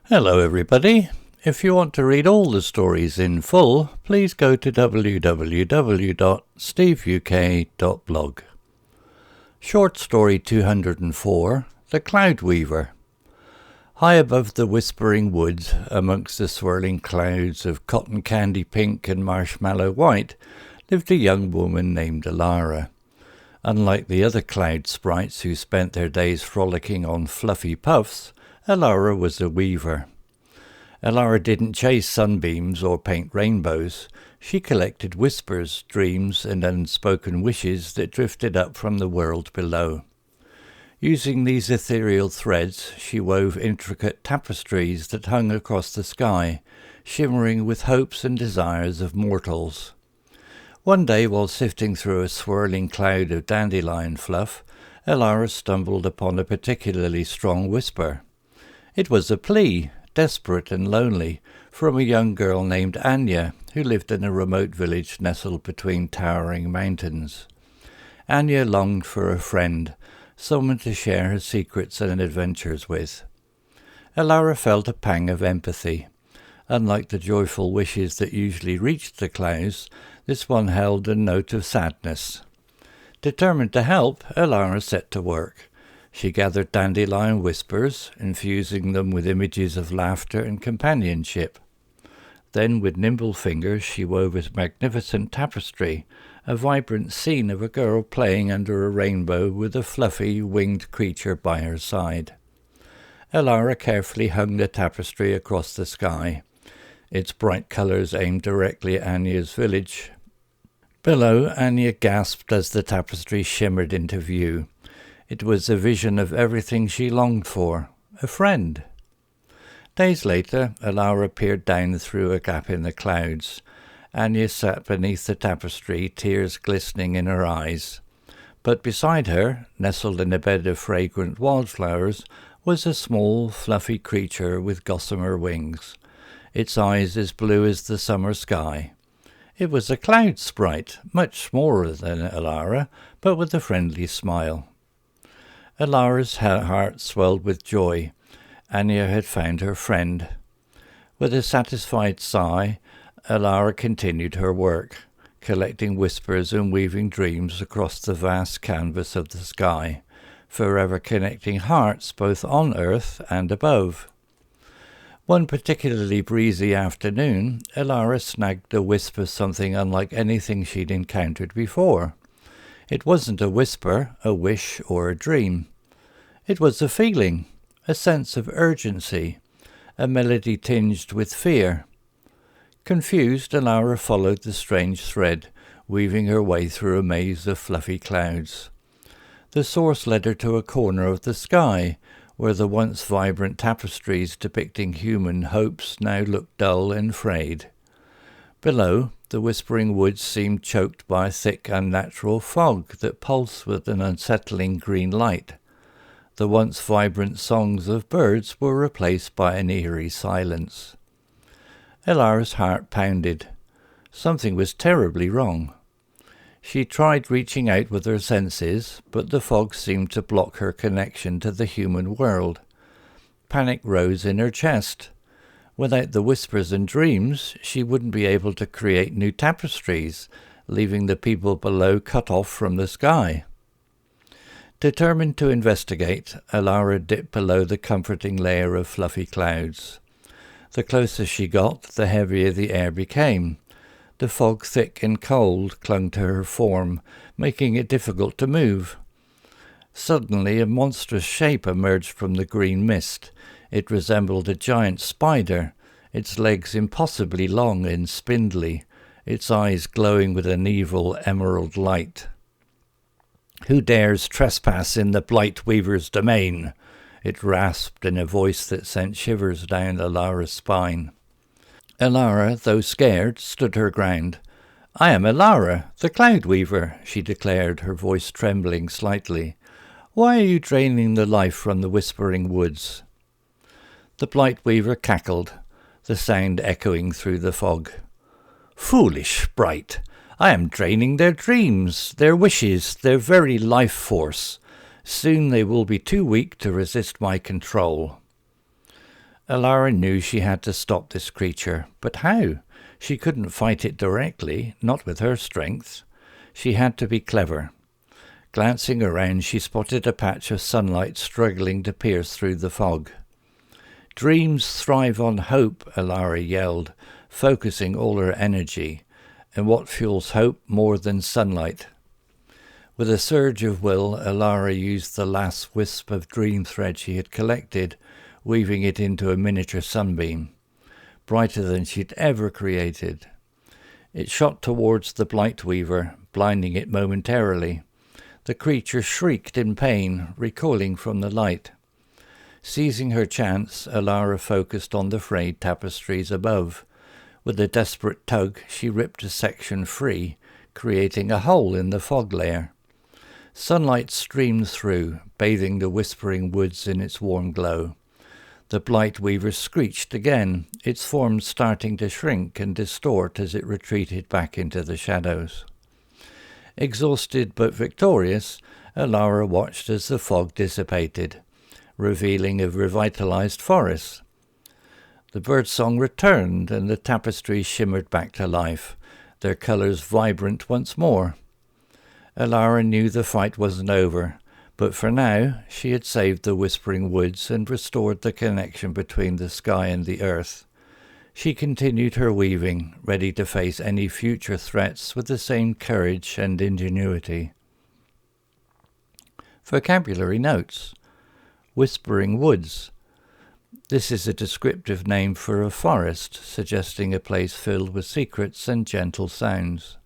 Hello everybody. If you want to read all the stories in full, please go to www.steveuk.blog. Short story 204, The Cloud Weaver. High above the whispering woods, amongst the swirling clouds of cotton candy pink and marshmallow white, lived a young woman named Elara. Unlike the other cloud sprites who spent their days frolicking on fluffy puffs, Elara was a weaver. Elara didn't chase sunbeams or paint rainbows. She collected whispers, dreams, and unspoken wishes that drifted up from the world below. Using these ethereal threads, she wove intricate tapestries that hung across the sky, shimmering with hopes and desires of mortals. One day, while sifting through a swirling cloud of dandelion fluff, Elara stumbled upon a particularly strong whisper. It was a plea, desperate and lonely, from a young girl named Anya, who lived in a remote village nestled between towering mountains. Anya longed for a friend, someone to share her secrets and adventures with. Elara felt a pang of empathy. Unlike the joyful wishes that usually reached the clouds, this one held a note of sadness. Determined to help, Elara set to work. She gathered dandelion whispers, infusing them with images of laughter and companionship. Then, with nimble fingers, she wove a magnificent tapestry, a vibrant scene of a girl playing under a rainbow with a fluffy, winged creature by her side. Elara carefully hung the tapestry across the sky. Its bright colours aimed directly at Anya's village. Below, Anya gasped as the tapestry shimmered into view. It was a vision of everything she longed for, a friend. Days later, Elara peered down through a gap in the clouds. Anya sat beneath the tapestry, tears glistening in her eyes. But beside her, nestled in a bed of fragrant wildflowers, was a small, fluffy creature with gossamer wings, its eyes as blue as the summer sky. It was a cloud sprite, much smaller than Elara, but with a friendly smile. Elara's heart swelled with joy. Anya had found her friend. With a satisfied sigh, Elara continued her work, collecting whispers and weaving dreams across the vast canvas of the sky, forever connecting hearts both on earth and above. One particularly breezy afternoon, Elara snagged a wisp of something unlike anything she'd encountered before. It wasn't a whisper, a wish, or a dream. It was a feeling, a sense of urgency, a melody tinged with fear. Confused, Elara followed the strange thread, weaving her way through a maze of fluffy clouds. The source led her to a corner of the sky, where the once vibrant tapestries depicting human hopes now looked dull and frayed. Below, the whispering woods seemed choked by a thick, unnatural fog that pulsed with an unsettling green light. The once vibrant songs of birds were replaced by an eerie silence. Elara's heart pounded. Something was terribly wrong. She tried reaching out with her senses, but the fog seemed to block her connection to the human world. Panic rose in her chest. Without the whispers and dreams, she wouldn't be able to create new tapestries, leaving the people below cut off from the sky. Determined to investigate, Elara dipped below the comforting layer of fluffy clouds. The closer she got, the heavier the air became. The fog, thick and cold, clung to her form, making it difficult to move. Suddenly, a monstrous shape emerged from the green mist. It resembled a giant spider, its legs impossibly long and spindly, its eyes glowing with an evil emerald light. "Who dares trespass in the Blight Weaver's domain?" it rasped in a voice that sent shivers down Elara's spine. Elara, though scared, stood her ground. "I am Elara, the Cloud Weaver," she declared, her voice trembling slightly. "Why are you draining the life from the whispering woods?" The Blight Weaver cackled, the sound echoing through the fog. "Foolish sprite! I am draining their dreams, their wishes, their very life force. Soon they will be too weak to resist my control." Elara knew she had to stop this creature, but how? She couldn't fight it directly, not with her strength. She had to be clever. Glancing around, she spotted a patch of sunlight struggling to pierce through the fog. "Dreams thrive on hope," Elara yelled, focusing all her energy. And what fuels hope more than sunlight? With a surge of will, Elara used the last wisp of dream thread she had collected, weaving it into a miniature sunbeam, brighter than she'd ever created. It shot towards the blight weaver, blinding it momentarily. The creature shrieked in pain, recoiling from the light. Seizing her chance, Elara focused on the frayed tapestries above. With a desperate tug, she ripped a section free, creating a hole in the fog layer. Sunlight streamed through, bathing the whispering woods in its warm glow. The blight weaver screeched again, its form starting to shrink and distort as it retreated back into the shadows. Exhausted but victorious, Elara watched as the fog dissipated, revealing a revitalized forest. The birdsong returned and the tapestries shimmered back to life, their colors vibrant once more. Elara knew the fight wasn't over, but for now she had saved the whispering woods and restored the connection between the sky and the earth. She continued her weaving, ready to face any future threats with the same courage and ingenuity. Vocabulary notes. Whispering woods. This is a descriptive name for a forest, suggesting a place filled with secrets and gentle sounds.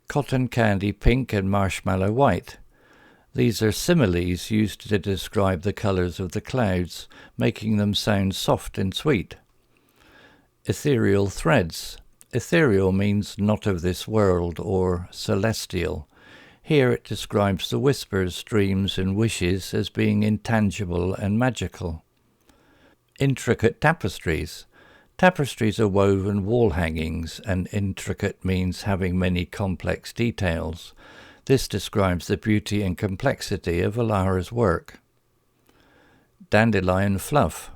Cotton candy pink and marshmallow white. These are similes used to describe the colours of the clouds, making them sound soft and sweet. Ethereal threads. Ethereal means not of this world or celestial. Here it describes the whispers, dreams and wishes as being intangible and magical. Intricate tapestries. Tapestries are woven wall hangings, and intricate means having many complex details. This describes the beauty and complexity of Elara's work. Dandelion fluff.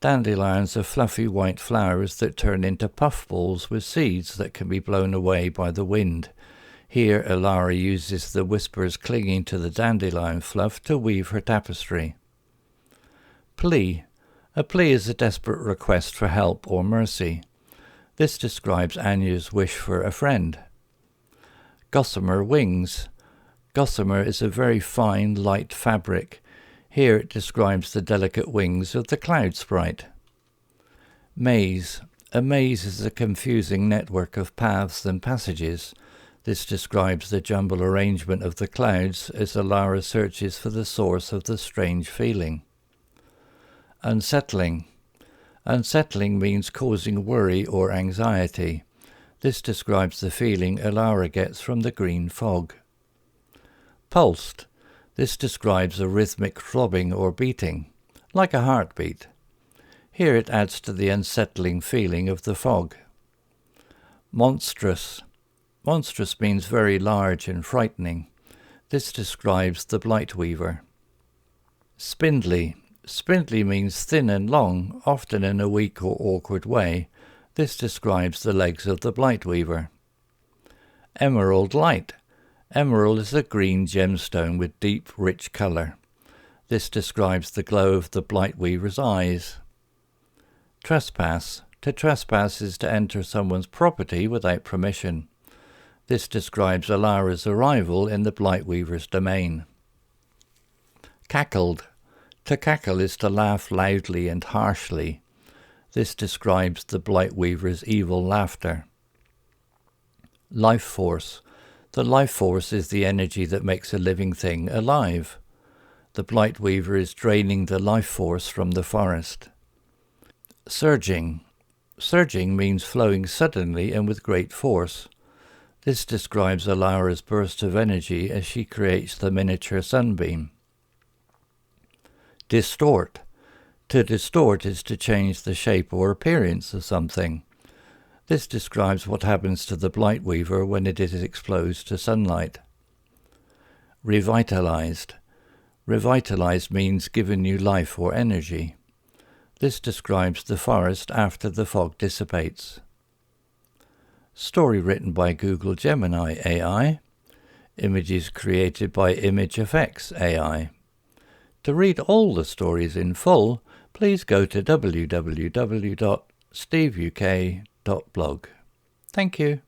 Dandelions are fluffy white flowers that turn into puffballs with seeds that can be blown away by the wind. Here Elara uses the whispers clinging to the dandelion fluff to weave her tapestry. Plea. A plea is a desperate request for help or mercy. This describes Anya's wish for a friend. Gossamer wings. Gossamer is a very fine, light fabric. Here it describes the delicate wings of the cloud sprite. Maze. A maze is a confusing network of paths and passages. This describes the jumbled arrangement of the clouds as Elara searches for the source of the strange feeling. Unsettling. Unsettling means causing worry or anxiety. This describes the feeling Elara gets from the green fog. Pulsed. This describes a rhythmic throbbing or beating, like a heartbeat. Here it adds to the unsettling feeling of the fog. Monstrous. Monstrous means very large and frightening. This describes the blight weaver. Spindly. Spindly means thin and long, often in a weak or awkward way. This describes the legs of the blight weaver. Emerald light. Emerald is a green gemstone with deep, rich colour. This describes the glow of the blight weaver's eyes. Trespass. To trespass is to enter someone's property without permission. This describes Elara's arrival in the blight weaver's domain. Cackled. To cackle is to laugh loudly and harshly. This describes the blight weaver's evil laughter. Life force. The life force is the energy that makes a living thing alive. The blight weaver is draining the life force from the forest. Surging. Surging means flowing suddenly and with great force. This describes Elara's burst of energy as she creates the miniature sunbeam. Distort. To distort is to change the shape or appearance of something. This describes what happens to the blight weaver when it is exposed to sunlight. Revitalized. Revitalized means given new life or energy. This describes the forest after the fog dissipates. Story written by Google Gemini AI. Images created by Image Effects AI. To read all the stories in full, please go to www.steveuk.blog. Thank you.